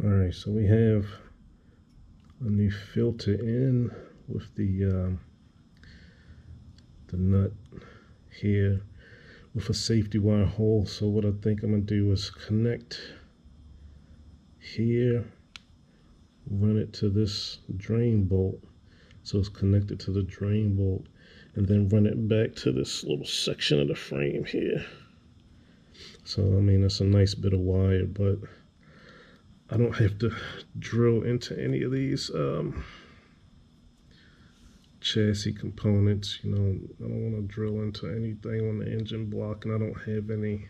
Alright, so we have a new filter in with the nut here with a safety wire hole. So what I think I'm going to do is connect here, run it to this drain bolt, so it's connected to the drain bolt, and then run it back to this little section of the frame here. So I mean, it's a nice bit of wire, but I don't have to drill into any of these chassis components. You know, I don't want to drill into anything on the engine block, and I don't have any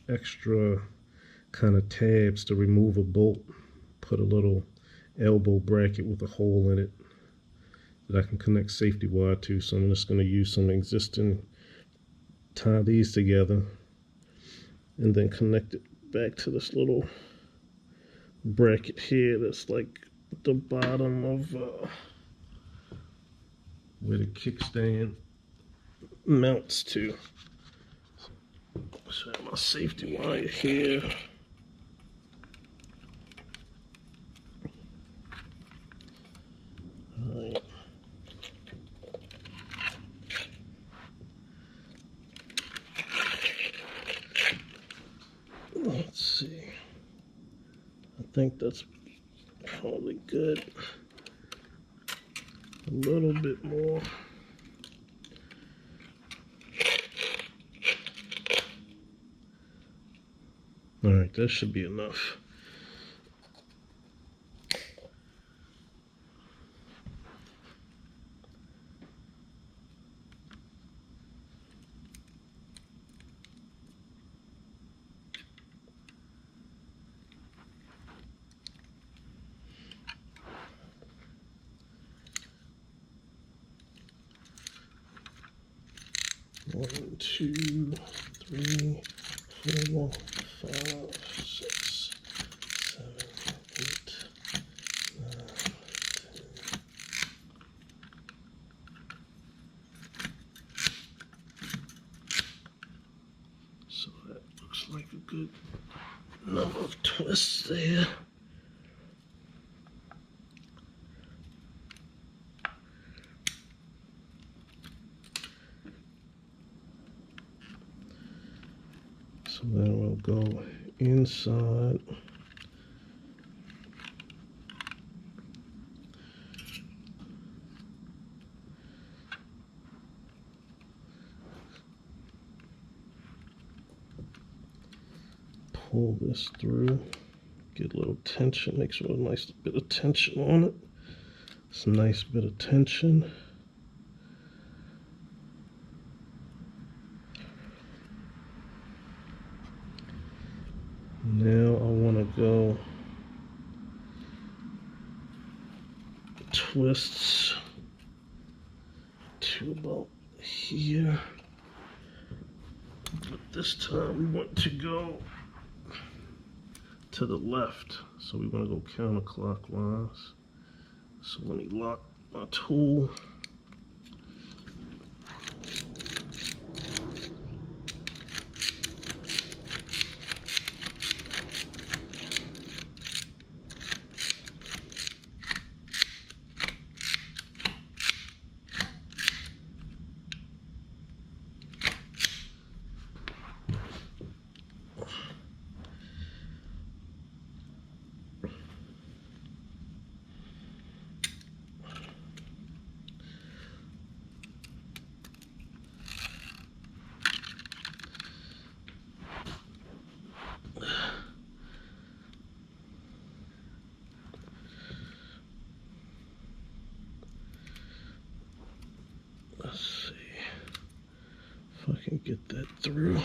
extra kind of tabs to remove a bolt. Put a little elbow bracket with a hole in it that I can connect safety wire to. So I'm just going to use some existing, tie these together, and then connect it back to this little bracket here that's like at the bottom of where the kickstand mounts to. So I have my safety wire here. Alright. Let's see. I think that's probably good. A little bit more. Alright, that should be enough. One, two, three, 4, 5, 6, 7, 8, 9, 10. So that looks like a good number of twists there. So then we'll go inside. Pull this through, get a little tension, make sure a nice bit of tension on it. It's a nice bit of tension. Now I want to go twists to about here, but this time we want to go to the left, so we want to go counterclockwise. So let me lock my tool. Let's see if I can get that through.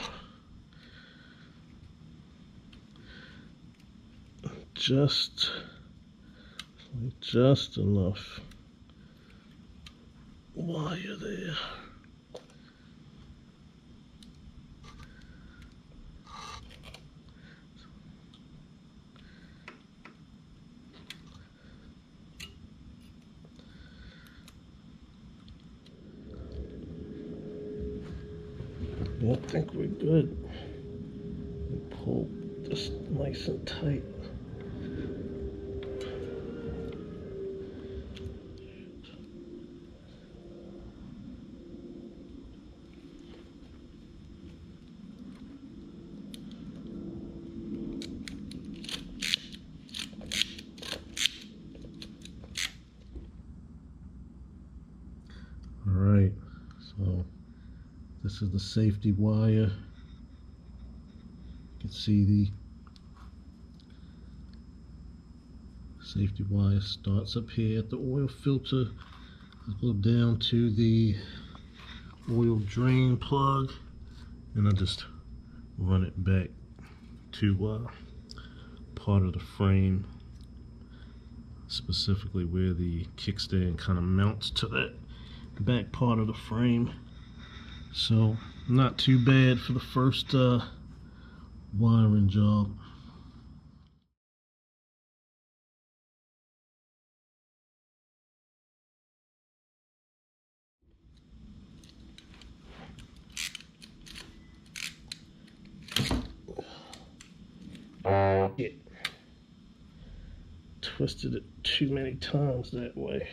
Just enough wire there. I think we're good. Pull just nice and tight. All right, so this is the safety wire. You can see the safety wire starts up here at the oil filter. I go down to the oil drain plug, and I just run it back to part of the frame, specifically where the kickstand kind of mounts to that back part of the frame. So not too bad for the first wiring job. Twisted it too many times that way.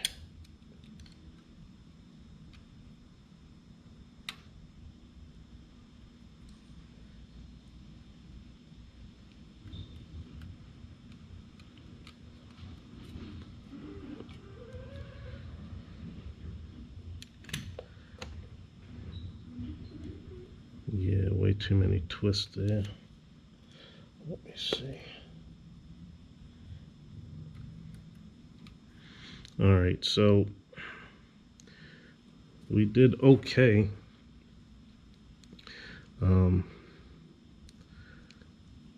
Yeah, way too many twists there. Let me see. All right, so we did okay.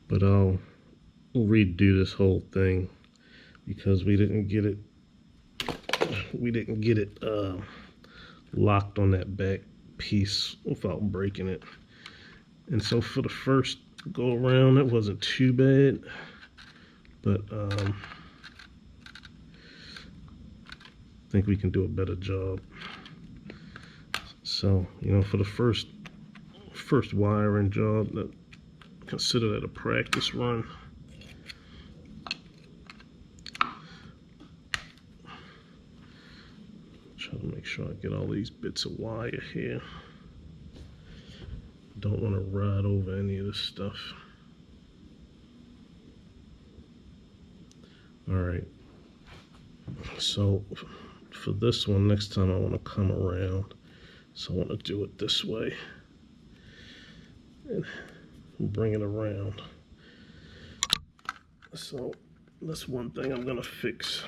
But I'll redo this whole thing because we didn't get it locked on that back piece without breaking it. And so for the first go around, it wasn't too bad, but I think we can do a better job. So, you know, for the first wiring job, consider that a practice run. Try to make sure I get all these bits of wire here. Don't want to ride over any of this stuff. All right. So for this one, next time I want to come around. So I want to do it this way and bring it around. So that's one thing I'm gonna fix.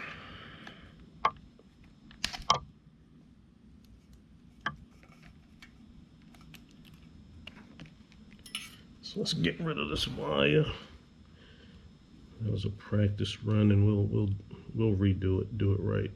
So let's get rid of this wire. That was a practice run, and we'll redo it, do it right.